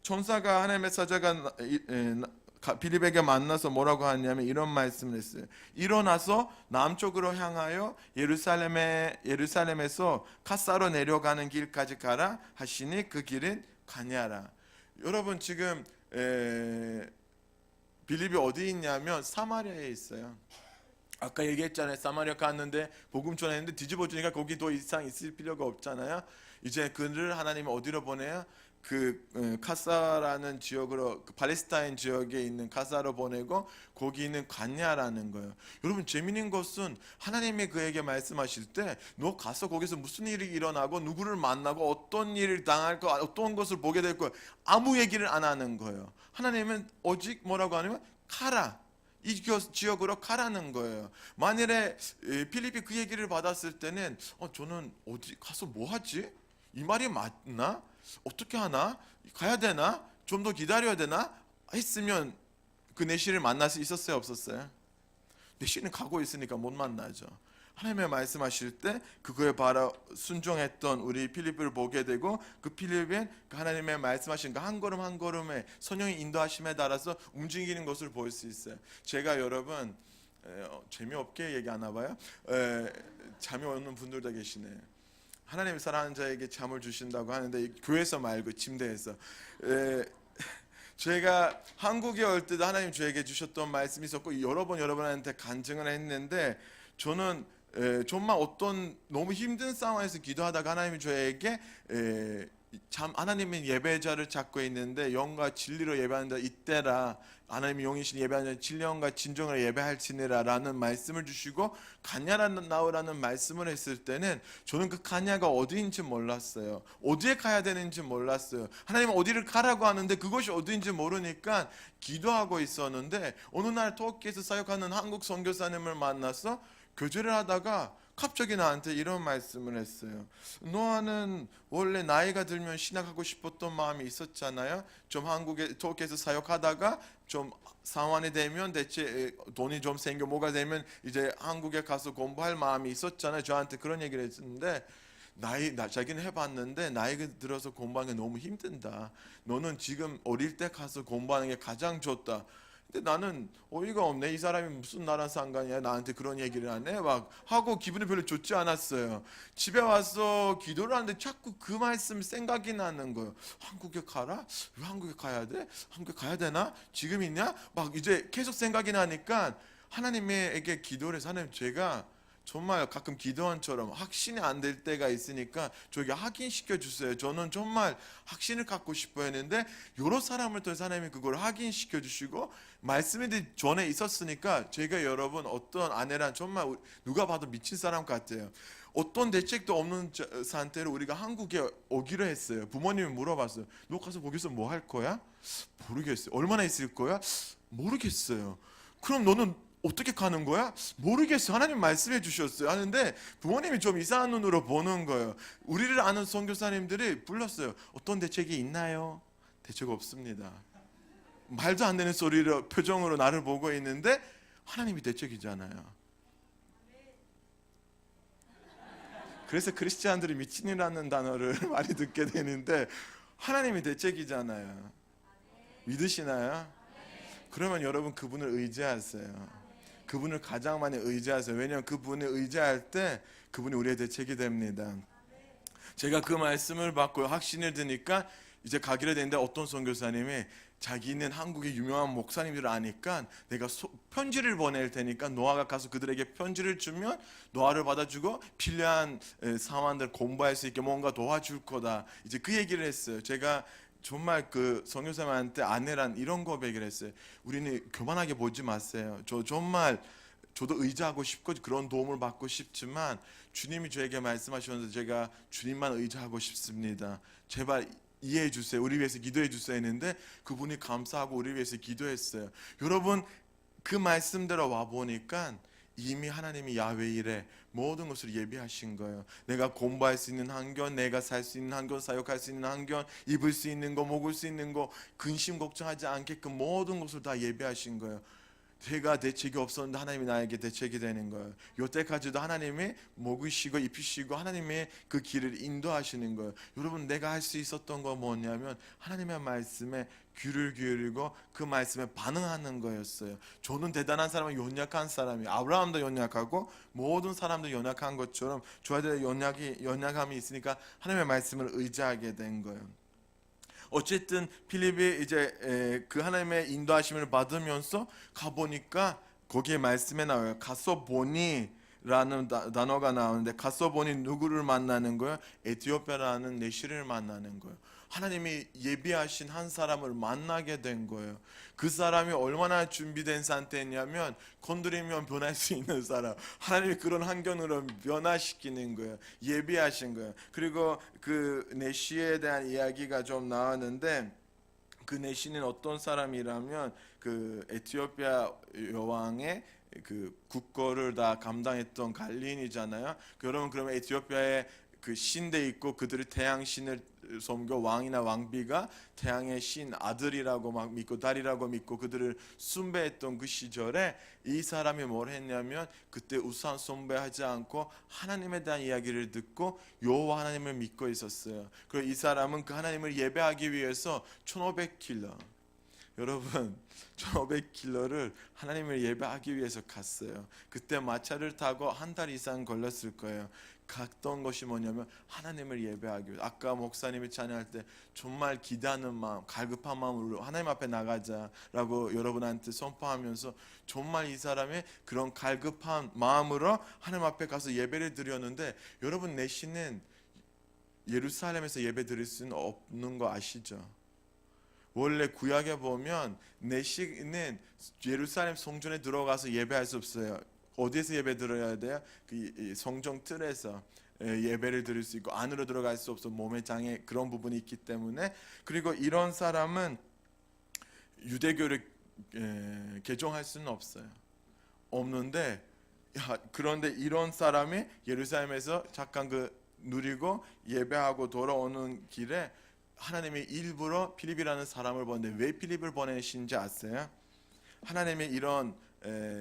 천사가 하나님의 사자가 빌립에게 만나서 뭐라고 하냐면 이런 말씀을 했어요. 일어나서 남쪽으로 향하여 예루살렘에서 카사로 내려가는 길까지 가라 하시니 그 길은 가냐라. 여러분 지금 빌립이 어디 있냐면 사마리아에 있어요. 아까 얘기했잖아요. 사마리아 갔는데 복음 전했는데 뒤집어 주니까 거기 더 이상 있을 필요가 없잖아요. 이제 그를 하나님이 어디로 보내요? 그 카사라는 지역으로, 그 팔레스타인 지역에 있는 카사로 보내고 거기 있는 관야라는 거예요. 여러분 재미있는 것은 하나님이 그에게 말씀하실 때 너 가서 거기서 무슨 일이 일어나고 누구를 만나고 어떤 일을 당할 거 어떤 것을 보게 될 거 아무 얘기를 안 하는 거예요. 하나님은 오직 뭐라고 하냐면 가라, 이 지역으로 가라는 거예요. 만일에 필립이 그 얘기를 받았을 때는 저는 어디 가서 뭐 하지? 이 말이 맞나? 어떻게 하나? 가야 되나? 좀 더 기다려야 되나? 했으면 그 내시를 만날 수 있었어요? 없었어요? 내시는 가고 있으니까 못 만나죠. 하나님의 말씀하실 때 그거에 바로 순종했던 우리 필립을 보게 되고 그 필립은 그 하나님의 말씀하신 그 한 걸음 한 걸음에 성령의 인도하심에 따라서 움직이는 것을 볼 수 있어요. 제가 여러분 재미없게 얘기하나 봐요. 잠이 오는 분들도 계시네요. 하나님이 사랑하는 자에게 잠을 주신다고 하는데 교회에서 말고 침대에서 제가 한국에 올 때도 하나님 저에게 주셨던 말씀이 있었고 여러 번 여러분한테 간증을 했는데 저는 정말 어떤 너무 힘든 상황에서 기도하다가 하나님이 저에게 참 하나님의 예배자를 찾고 있는데 영과 진리로 예배한다, 이때라 하나님이 영이신 예배하는 진리와 진정으로 예배할지니라라는 말씀을 주시고 가냐라 나오라는 말씀을 했을 때는 저는 그 가냐가 어디인지 몰랐어요. 어디에 가야 되는지 몰랐어요. 하나님은 어디를 가라고 하는데 그것이 어디인지 모르니까 기도하고 있었는데 어느 날 터키에서 사역하는 한국 선교사님을 만나서 교제를 하다가 갑자기 나한테 이런 말씀을 했어요. 노아는 원래 나이가 들면 신학하고 싶었던 마음이 있었잖아요. 좀 한국에 터키에서 사역하다가 좀 상황이 되면 대체 돈이 좀 생겨 뭐가 되면 이제 한국에 가서 공부할 마음이 있었잖아요. 저한테 그런 얘기를 했는데 자기는 해봤는데 나이가 들어서 공부하는 게 너무 힘든다. 너는 지금 어릴 때 가서 공부하는 게 가장 좋다. 근데 나는 어이가 없네. 이 사람이 무슨 나랑 상관이야, 나한테 그런 얘기를 하네 막 하고 기분이 별로 좋지 않았어요. 집에 와서 기도를 하는데 자꾸 그 말씀 생각이 나는 거예요. 한국에 가라? 왜 한국에 가야 돼? 한국에 가야 되나? 지금 있냐? 막 이제 계속 생각이 나니까 하나님에게 기도를 해서 하나님, 제가 정말 가끔 기도원처럼 확신이 안 될 때가 있으니까 저에게 확인시켜 주세요. 저는 정말 확신을 갖고 싶어 했는데 여러 사람을 통해서 하나님이 그걸 확인시켜 주시고 말씀이 전에 있었으니까 제가 여러분 어떤 아내란 정말 누가 봐도 미친 사람 같아요. 어떤 대책도 없는 상태로 우리가 한국에 오기로 했어요. 부모님이 물어봤어요. 너 가서 거기서 뭐 할 거야? 모르겠어요. 얼마나 있을 거야? 모르겠어요. 그럼 너는 어떻게 가는 거야? 모르겠어. 하나님 말씀해 주셨어요. 하는데 부모님이 좀 이상한 눈으로 보는 거예요. 우리를 아는 선교사님들이 불렀어요. 어떤 대책이 있나요? 대책 없습니다. 말도 안 되는 소리로 표정으로 나를 보고 있는데 하나님이 대책이잖아요. 그래서 크리스찬들이 미친이라는 단어를 많이 듣게 되는데 하나님이 대책이잖아요. 믿으시나요? 그러면 여러분 그분을 의지하세요. 그분을 가장 많이 의지하세요. 왜냐하면 그분을 의지할 때 그분이 우리의 대책이 됩니다. 제가 그 말씀을 받고 확신을 드니까 이제 가기로 됐는데 어떤 선교사님이 자기는 한국의 유명한 목사님들을 아니까 내가 편지를 보낼 테니까 노아가 가서 그들에게 편지를 주면 노아를 받아주고 필요한 상황들 공부할 수 있게 뭔가 도와줄 거다. 이제 그 얘기를 했어요. 제가 정말 그 선교사님한테 아내란 이런 고백을 했어요. 우리는 교만하게 보지 마세요. 저도 의지하고 싶고 그런 도움을 받고 싶지만 주님이 저에게 말씀하셨는데 제가 주님만 의지하고 싶습니다. 제발 이해해 주세요. 우리 위해서 기도해 주세요 했는데 그분이 감사하고 우리 위해서 기도했어요. 여러분 그 말씀대로 와 보니까 이미 하나님이 야훼일에 모든 것을 예비하신 거예요. 내가 공부할 수 있는 환경, 내가 살 수 있는 환경, 사역할 수 있는 환경, 입을 수 있는 거, 먹을 수 있는 거, 근심 걱정하지 않게끔 모든 것을 다 예비하신 거예요. 제가 대책이 없었는데 하나님이 나에게 대책이 되는 거예요. 여태까지도 하나님이 먹으시고 입히시고 하나님의 그 길을 인도하시는 거예요. 여러분 내가 할 수 있었던 건 뭐냐면 하나님의 말씀에 귀를 기울이고 그 말씀에 반응하는 거였어요. 저는 대단한 사람은 연약한 사람이에요. 아브라함도 연약하고 모든 사람도 연약한 것처럼 저한테 연약함이 있으니까 하나님의 말씀을 의지하게 된 거예요. 어쨌든 필립이 이제 그 하나님의 인도하심을 받으면서 가보니까 거기에 말씀에 나와요. 가서 보니 라는 단어가 나오는데 가서 보니 누구를 만나는 거예요? 에티오피아라는 내시를 만나는 거예요. 하나님이 예비하신 한 사람을 만나게 된 거예요. 그 사람이 얼마나 준비된 상태냐면 건드리면 변할 수 있는 사람, 하나님이 그런 환경으로 변화시키는 거예요. 예비하신 거예요. 그리고 그 내시에 대한 이야기가 좀 나왔는데 그 내시는 어떤 사람이라면 그 에티오피아 여왕의 그 국거를 다 감당했던 관리인이잖아요. 여러분 그러면 에티오피아에 그 신대 있고 그들이 태양 신을 섬겨 왕이나 왕비가 태양의 신 아들이라고 막 믿고 달이라고 믿고 그들을 숭배했던 그 시절에 이 사람이 뭘 했냐면 그때 우상 숭배하지 않고 하나님에 대한 이야기를 듣고 여호와 하나님을 믿고 있었어요. 그리고 이 사람은 그 하나님을 예배하기 위해서 1500킬로 여러분 1500킬로를 하나님을 예배하기 위해서 갔어요. 그때 마차를 타고 한 달 이상 걸렸을 거예요. 갔던 것이 뭐냐면 하나님을 예배하기 위해. 아까 목사님이 찬양할 때 정말 기대하는 마음, 갈급한 마음으로 하나님 앞에 나가자라고 여러분한테 선포하면서 정말 이 사람의 그런 갈급한 마음으로 하나님 앞에 가서 예배를 드렸는데, 여러분 내시는 예루살렘에서 예배 드릴 수는 없는 거 아시죠? 원래 구약에 보면 내시는 예루살렘 성전에 들어가서 예배할 수 없어요. 어디에서 예배 드려야 돼요? 그 성전 틀에서 예배를 드릴 수 있고, 안으로 들어갈 수 없어. 몸의 장애 그런 부분이 있기 때문에. 그리고 이런 사람은 유대교를 개종할 수는 없는데, 그런데 이런 사람이 예루살렘에서 잠깐 누리고 예배하고 돌아오는 길에 하나님이 일부러 필립이라는 사람을 보내는데, 왜 필립을 보내신지 아세요? 하나님이 이런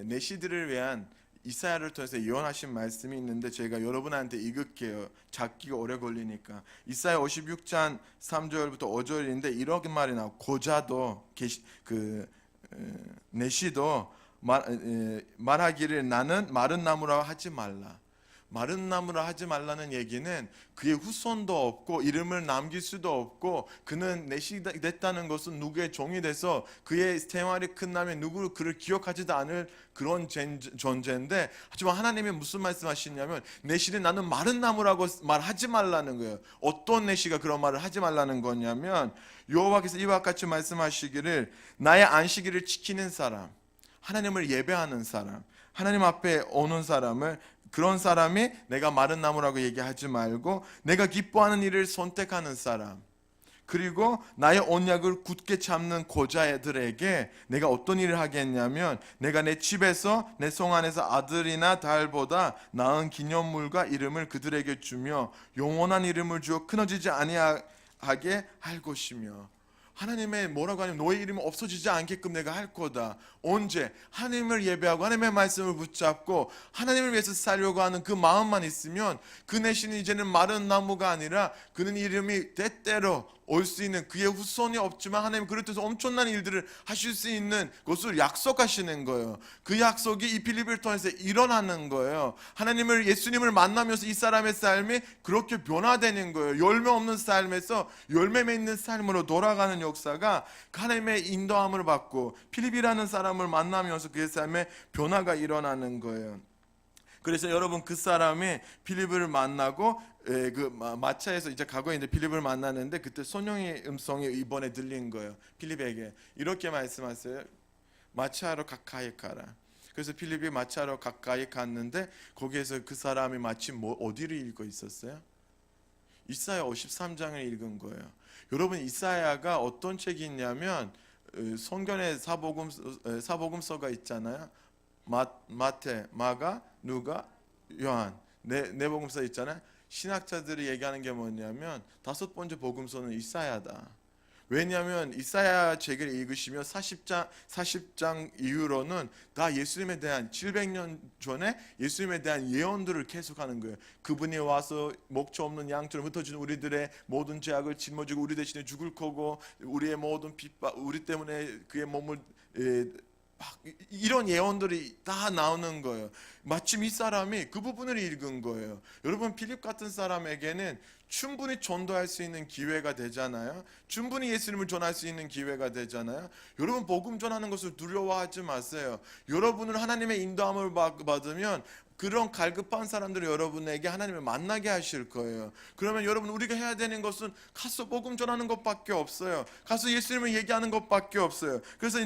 내시들을 위한 이사야를 통해서 예언하신 말씀이 있는데, 제가 여러분한테 읽을게요. 찾기가 오래 걸리니까. 이사야 56장 3절부터 5절인데 이렇게 말이 나와요. 고자도 내시도 말하기를 나는 마른 나무라 하지 말라. 마른 나무라 하지 말라는 얘기는 그의 후손도 없고 이름을 남길 수도 없고, 그는 내시 됐다는 것은 누구의 종이 돼서 그의 생활이 끝나면 누구를 그를 기억하지도 않을 그런 존재인데, 하지만 하나님이 무슨 말씀하시냐면 내시는 나는 마른 나무라고 말하지 말라는 거예요. 어떤 내시가 그런 말을 하지 말라는 거냐면, 여호와께서 이와 같이 말씀하시기를 나의 안식일을 지키는 사람, 하나님을 예배하는 사람, 하나님 앞에 오는 사람을, 그런 사람이 내가 마른 나무라고 얘기하지 말고 내가 기뻐하는 일을 선택하는 사람, 그리고 나의 언약을 굳게 잡는 고자애들에게 내가 어떤 일을 하겠냐면, 내가 내 집에서 내 성 안에서 아들이나 딸보다 나은 기념물과 이름을 그들에게 주며 영원한 이름을 주어 끊어지지 아니하게 할 것이며. 하나님의 뭐라고 하냐면 너의 이름이 없어지지 않게끔 내가 할 거다. 언제? 하나님을 예배하고 하나님의 말씀을 붙잡고 하나님을 위해서 살려고 하는 그 마음만 있으면, 그 내시는 이제는 마른 나무가 아니라 그는 이름이 때때로 올 수 있는, 그의 후손이 없지만 하나님 그를 통해서 엄청난 일들을 하실 수 있는 것을 약속하시는 거예요. 그 약속이 이 필립을 통해서 일어나는 거예요. 하나님을, 예수님을 만나면서 이 사람의 삶이 그렇게 변화되는 거예요. 열매 없는 삶에서 열매 맺는 삶으로 돌아가는 역사가 하나님의 인도함을 받고 필립이라는 사람을 만나면서 그의 삶에 변화가 일어나는 거예요. 그래서 여러분, 그 사람이 필립을 만나고 그 마차에서 이제 가고 있는데 필립을 만나는데, 그때 소령의 음성이 이번에 들린 거예요. 필립에게 이렇게 말씀하세요. 마차로 가까이 가라. 그래서 필립이 마차로 가까이 갔는데, 거기에서 그 사람이 마침 어디를 읽고 있었어요? 이사야 53장을 읽은 거예요. 여러분, 이사야가 어떤 책이 있냐면 성경에 사복음서가 있잖아요. 마태, 마가, 누가, 요한, 네 복음서 있잖아요. 신학자들이 얘기하는 게 뭐냐면 다섯 번째 복음서는 이사야다. 왜냐하면 이사야 책을 읽으시면 40장 이후로는 다 예수님에 대한 700년 전에 예수님에 대한 예언들을 계속하는 거예요. 그분이 와서 목초 없는 양처럼 흩어진 우리들의 모든 죄악을 짊어지고 우리 대신에 죽을 거고, 우리의 모든 핍박, 우리 때문에 그의 몸을 이런 예언들이 다 나오는 거예요. 마침 이 사람이 그 부분을 읽은 거예요. 여러분, 필립 같은 사람에게는 충분히 전도할 수 있는 기회가 되잖아요. 충분히 예수님을 전할 수 있는 기회가 되잖아요. 여러분, 복음 전하는 것을 두려워하지 마세요. 여러분은 하나님의 인도함을 받으면 그런 갈급한 사람들이 여러분에게 하나님을 만나게 하실 거예요. 그러면 여러분, 우리가 해야 되는 것은 가서 복음 전하는 것밖에 없어요. 가서 예수님을 얘기하는 것밖에 없어요. 그래서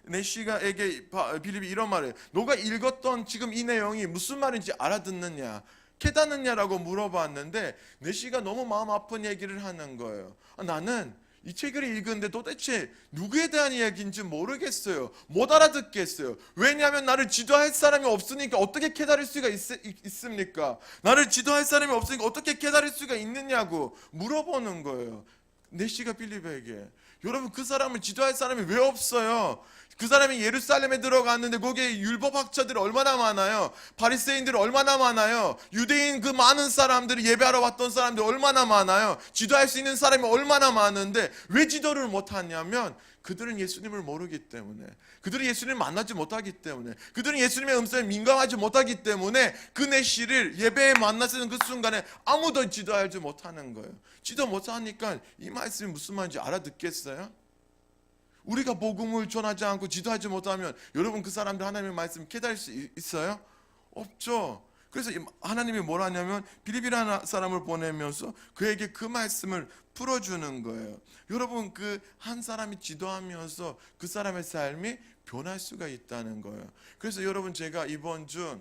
내시가에게 빌립이 이런 말을 해요. 너가 읽었던 지금 이 내용이 무슨 말인지 알아듣느냐, 깨닫느냐라고 물어봤는데, 내시가 너무 마음 아픈 얘기를 하는 거예요. 나는 이 책을 읽었는데 도대체 누구에 대한 이야기인지 모르겠어요. 못 알아듣겠어요. 왜냐하면 나를 지도할 사람이 없으니까 어떻게 깨달을 수가 있습니까? 나를 지도할 사람이 없으니까 어떻게 깨달을 수가 있느냐고 물어보는 거예요. 내시가 빌립에게. 여러분, 그 사람을 지도할 사람이 왜 없어요? 그 사람이 예루살렘에 들어갔는데 거기에 율법학자들이 얼마나 많아요. 바리새인들이 얼마나 많아요. 유대인 그 많은 사람들이, 예배하러 왔던 사람들이 얼마나 많아요. 지도할 수 있는 사람이 얼마나 많은데 왜 지도를 못하냐면 그들은 예수님을 모르기 때문에, 그들은 예수님을 만나지 못하기 때문에, 그들은 예수님의 음성에 민감하지 못하기 때문에 그 내시를 예배에 만나서는 그 순간에 아무도 지도하지 못하는 거예요. 지도 못하니까 이 말씀이 무슨 말인지 알아듣겠어요? 우리가 복음을 전하지 않고 지도하지 못하면 여러분 그 사람들 하나님의 말씀 깨달을 수 있어요? 없죠. 그래서 하나님이 뭘 하냐면 빌립이라는 사람을 보내면서 그에게 그 말씀을 풀어주는 거예요. 여러분 그 한 사람이 지도하면서 그 사람의 삶이 변할 수가 있다는 거예요. 그래서 여러분 제가 이번 주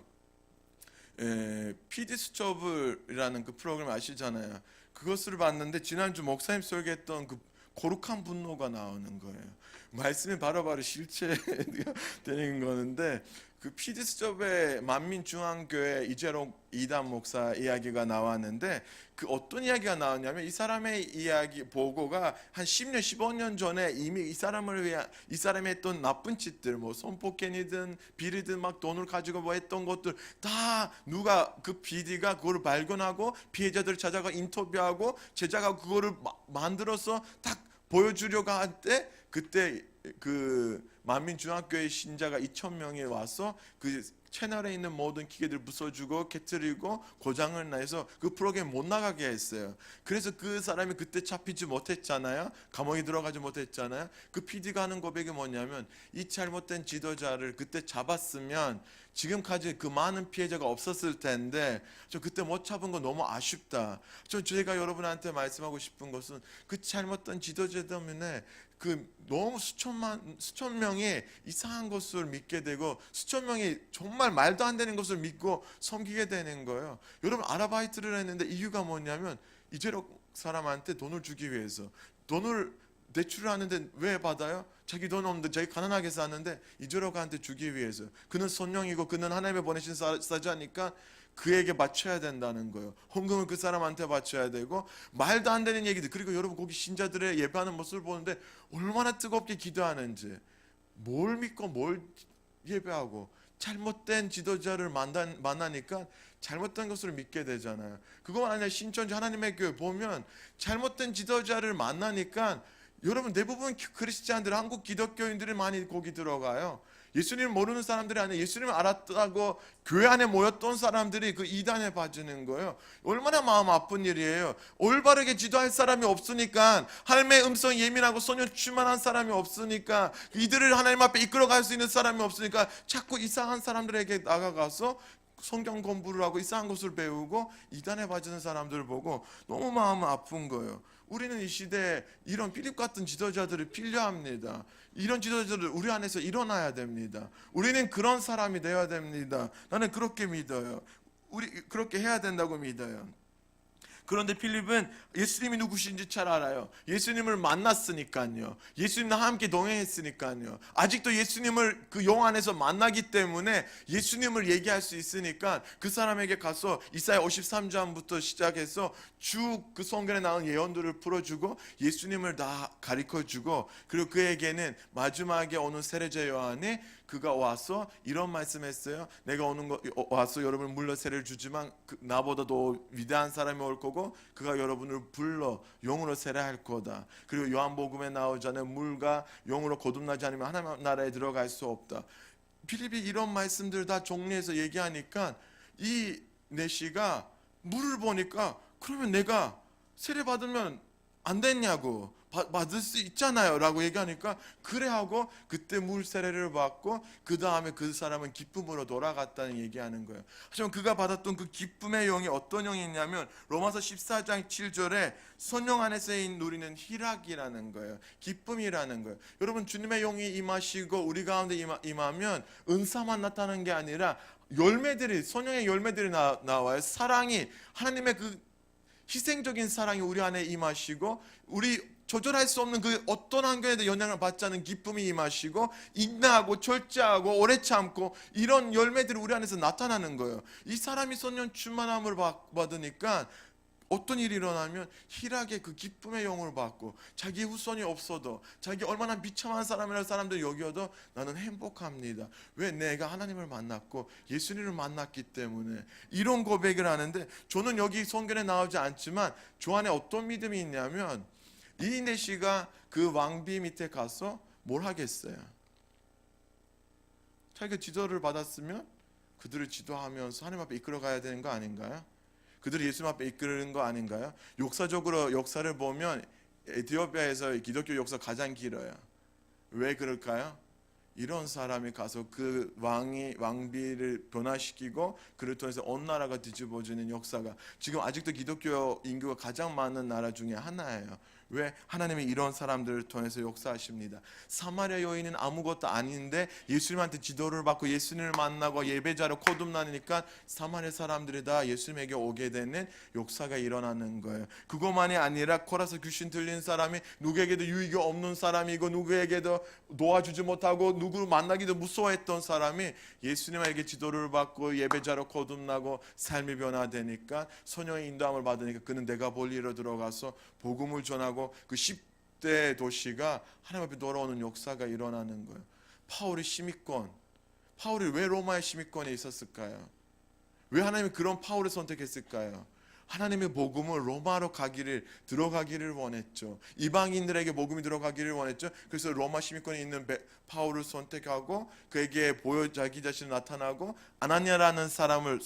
PD 수첩이라는 그 프로그램 아시잖아요. 그것을 봤는데 지난주 목사님 설교했던 그 거룩한 분노가 나오는 거예요. 말씀이 바로바로 실체되는 거는데 그 PD 수첩에 만민중앙교회 이재록 이단 목사 이야기가 나왔는데 그 어떤 이야기가 나왔냐면 이 사람의 이야기 보고가 한 10년 15년 전에 이미 이 사람을 위한 이 사람이 했던 나쁜 짓들 뭐 성폭행이든 비리든 막 돈을 가지고 뭐 했던 것들 다 누가 그 PD가 그거를 발견하고 피해자들을 찾아가 인터뷰하고 제자가 그거를 만들어서 딱 보여주려고 할 때 그때 그 만민중앙교회 신자가 2,000명이 와서 그 채널에 있는 모든 기계들 부숴주고 깨트리고 고장을 내서 그 프로그램 못 나가게 했어요. 그래서 그 사람이 그때 잡히지 못했잖아요. 감옥에 들어가지 못했잖아요. 그 PD가 하는 고백이 뭐냐면 이 잘못된 지도자를 그때 잡았으면 지금까지 그 많은 피해자가 없었을 텐데 저 그때 못 잡은 거 너무 아쉽다. 제가 여러분한테 말씀하고 싶은 것은 그 잘못된 지도자 때문에 그 너무 수천 명이 이상한 것을 믿게 되고 수천 명이 정말 말도 안 되는 것을 믿고 섬기게 되는 거예요. 여러분 아르바이트를 했는데 이유가 뭐냐면 이재록 사람한테 돈을 주기 위해서 돈을 대출을 하는데 왜 받아요? 자기 돈 없는데 자기 가난하게 사는데 이재록한테 주기 위해서. 그는 선영이고 그는 하나님의 보내신 사자니까 그에게 바쳐야 된다는 거예요. 헌금을 그 사람한테 바쳐야 되고 말도 안 되는 얘기들. 그리고 여러분 거기 신자들의 예배하는 모습을 보는데 얼마나 뜨겁게 기도하는지 뭘 믿고 뭘 예배하고 잘못된 지도자를 만나니까 잘못된 것을 믿게 되잖아요. 그것만 아니라 신천지 하나님의 교회 보면 잘못된 지도자를 만나니까 여러분 대부분 크리스찬들 한국 기독교인들이 많이 거기 들어가요. 예수님을 모르는 사람들이 아니라 예수님을 알았다고 교회 안에 모였던 사람들이 그 이단에 빠지는 거예요. 얼마나 마음 아픈 일이에요. 올바르게 지도할 사람이 없으니까 하나님의 음성 예민하고 소년 충만한 사람이 없으니까 이들을 하나님 앞에 이끌어갈 수 있는 사람이 없으니까 자꾸 이상한 사람들에게 나가가서 성경 공부를 하고 이상한 것을 배우고 이단에 빠지는 사람들을 보고 너무 마음 아픈 거예요. 우리는 이 시대에 이런 필립 같은 지도자들이 필요합니다. 이런 지도자들 우리 안에서 일어나야 됩니다. 우리는 그런 사람이 되어야 됩니다. 나는 그렇게 믿어요. 우리 그렇게 해야 된다고 믿어요. 그런데 필립은 예수님이 누구신지 잘 알아요. 예수님을 만났으니까요. 예수님과 함께 동행했으니까요. 아직도 예수님을 그 영 안에서 만나기 때문에 예수님을 얘기할 수 있으니까 그 사람에게 가서 이사야 53장부터 시작해서 쭉 그 성경에 나온 예언들을 풀어주고 예수님을 다 가르쳐주고 그리고 그에게는 마지막에 오는 세례자 요한이 그가 와서 이런 말씀했어요. 내가 와서 여러분을 물러 세례를 주지만 나보다 더 위대한 사람이 올 거고 그가 여러분을 불러 영으로 세례할 거다. 그리고 요한복음에 나오잖아요. 물과 영으로 거듭나지 않으면 하나님 나라에 들어갈 수 없다. 필립이 이런 말씀들 다 정리해서 얘기하니까 이 내시가 물을 보니까 그러면 내가 세례 받으면 안 됐냐고 받을 수 있잖아요 라고 얘기하니까 그래 하고 그때 물 세례를 받고 그 다음에 그 사람은 기쁨으로 돌아갔다는 얘기하는 거예요. 하지만 그가 받았던 그 기쁨의 영이 어떤 영이냐면 로마서 14장 7절에 성령 안에서 누리는 희락이라는 거예요. 기쁨이라는 거예요. 여러분 주님의 영이 임하시고 우리 가운데 임하면 은사만 나타나는 게 아니라 열매들이 성령의 열매들이 나와요. 사랑이 하나님의 그 희생적인 사랑이 우리 안에 임하시고 우리 조절할 수 없는 그 어떤 환경에도 영향을 받지 않는 기쁨이 임하시고 인내하고 절제하고 오래 참고 이런 열매들이 우리 안에서 나타나는 거예요. 이 사람이 성령 충만함을 받으니까 어떤 일이 일어나면 희락의 그 기쁨의 영을 받고 자기 후손이 없어도 자기 얼마나 비참한 사람이라는 사람들 여겨도 나는 행복합니다. 왜? 내가 하나님을 만났고 예수님을 만났기 때문에 이런 고백을 하는데 저는 여기 성경에 나오지 않지만 저 안에 어떤 믿음이 있냐면 이 내시가 그 왕비 밑에 가서 뭘 하겠어요? 자기가 지도를 받았으면 그들을 지도하면서 하나님 앞에 이끌어가야 되는 거 아닌가요? 그들을 예수님 앞에 이끄는 거 아닌가요? 역사적으로 역사를 보면 에티오피아에서 기독교 역사 가장 길어요. 왜 그럴까요? 이런 사람이 가서 그 왕비를 변화시키고 그를 통해서 온 나라가 뒤집어지는 역사가 지금 아직도 기독교 인구가 가장 많은 나라 중에 하나예요. 왜? 하나님이 이런 사람들을 통해서 역사하십니다. 사마리아 여인은 아무것도 아닌데 예수님한테 지도를 받고 예수님을 만나고 예배자로 거듭나니까 사마리아 사람들이 다 예수님에게 오게 되는 역사가 일어나는 거예요. 그것만이 아니라 코라서 귀신 들린 사람이 누구에게도 유익이 없는 사람이고 누구에게도 도와주지 못하고 누구를 만나기도 무서워했던 사람이 예수님에게 지도를 받고 예배자로 거듭나고 삶이 변화되니까 소녀의 인도함을 받으니까 그는 내가 볼 일로 들어가서 복음을 전하고 그 10대 도시가 하나님 앞에 돌아오는 역사가 일어나는 거예요. 바울이 왜 로마의 시민권에 있었을까요? 왜 하나님이 그런 바울을 선택했을까요? 하나님의 복음을 로마로 들어가기를 원했죠. 이방인들에게 복음이 들어가기를 원했죠. 그래서 로마 시민권에 있는 바울을 선택하고 그에게 자기 자신을 나타나고 아나니아라는 사람을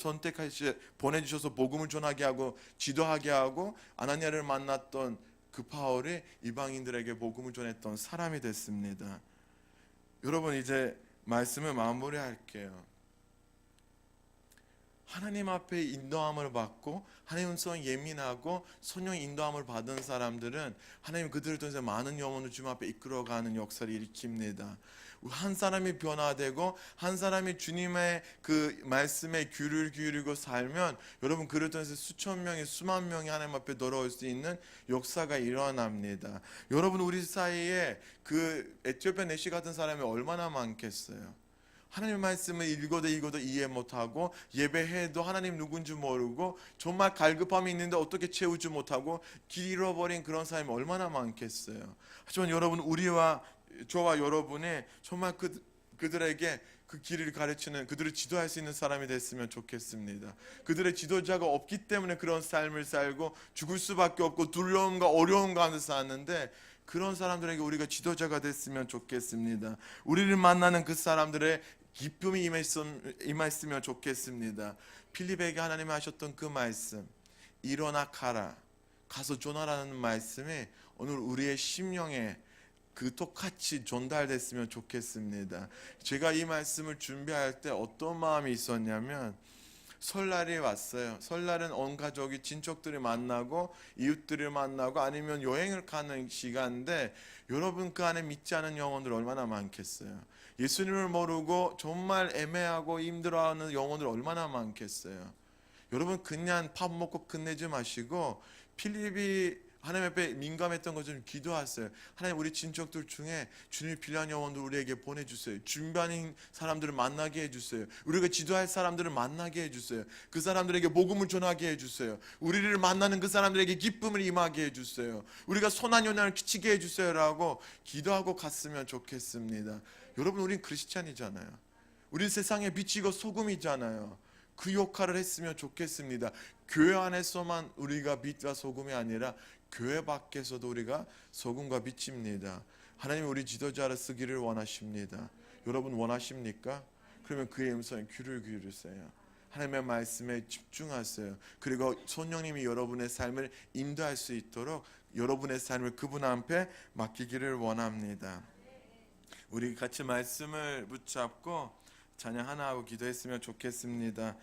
보내주셔서 복음을 전하게 하고 지도하게 하고 아나니아를 만났던 그 바울이 이방인들에게 복음을 전했던 사람이 됐습니다. 여러분 이제 말씀을 마무리할게요. 하나님 앞에 인도함을 받고 하나님 음성 예민하고 성령의 인도함을 받은 사람들은 하나님 그들을 통해서 많은 영혼을 주님 앞에 이끌어가는 역사를 일으킵니다. 한 사람이 변화되고 한 사람이 주님의 그 말씀에 귀를 기울이고 살면 여러분 그를 통해서 수만 명이 하나님 앞에 돌아올 수 있는 역사가 일어납니다. 여러분 우리 사이에 그 에티오피아 내시 같은 사람이 얼마나 많겠어요? 하나님 말씀을 읽어도 이해 못하고 예배해도 하나님 누군지 모르고 정말 갈급함이 있는데 어떻게 채우지 못하고 길 잃어버린 그런 사람이 얼마나 많겠어요. 하지만 여러분 저와 여러분이 정말 그들에게 그 길을 가르치는 그들을 지도할 수 있는 사람이 됐으면 좋겠습니다. 그들의 지도자가 없기 때문에 그런 삶을 살고 죽을 수밖에 없고 두려움과 어려움 가운데 사는데 그런 사람들에게 우리가 지도자가 됐으면 좋겠습니다. 우리를 만나는 그 사람들의 기쁨이 임했으면 좋겠습니다. 필립에게 하나님이 하셨던 그 말씀 일어나 가서 전하라는 말씀이 오늘 우리의 심령에 그 똑같이 전달됐으면 좋겠습니다. 제가 이 말씀을 준비할 때 어떤 마음이 있었냐면 설날이 왔어요. 설날은 온 가족이 친척들이 만나고 이웃들을 만나고 아니면 여행을 가는 시간인데 여러분 그 안에 믿지 않은 영혼들 얼마나 많겠어요. 예수님을 모르고 정말 애매하고 힘들어하는 영혼들 얼마나 많겠어요. 여러분 그냥 밥 먹고 끝내지 마시고 필립이 하나님 앞에 민감했던 것 좀 기도하세요. 하나님 우리 친척들 중에 주님이 필요한 영혼들 우리에게 보내주세요. 준비하는 사람들을 만나게 해주세요. 우리가 지도할 사람들을 만나게 해주세요. 그 사람들에게 복음을 전하게 해주세요. 우리를 만나는 그 사람들에게 기쁨을 임하게 해주세요. 우리가 선한 영향을 끼치게 해주세요 라고 기도하고 갔으면 좋겠습니다. 여러분 우린 크리스찬이잖아요. 우리 세상의 빛이고 소금이잖아요. 그 역할을 했으면 좋겠습니다. 교회 안에서만 우리가 빛과 소금이 아니라 교회 밖에서도 우리가 소금과 빛입니다. 하나님 우리 지도자를 쓰기를 원하십니다. 여러분 원하십니까? 그러면 그의 음성에 귀를 기울이세요. 하나님의 말씀에 집중하세요. 그리고 성령님이 여러분의 삶을 인도할 수 있도록 여러분의 삶을 그분 앞에 맡기기를 원합니다. 우리 같이 말씀을 붙잡고 찬양 하나 하고 기도했으면 좋겠습니다.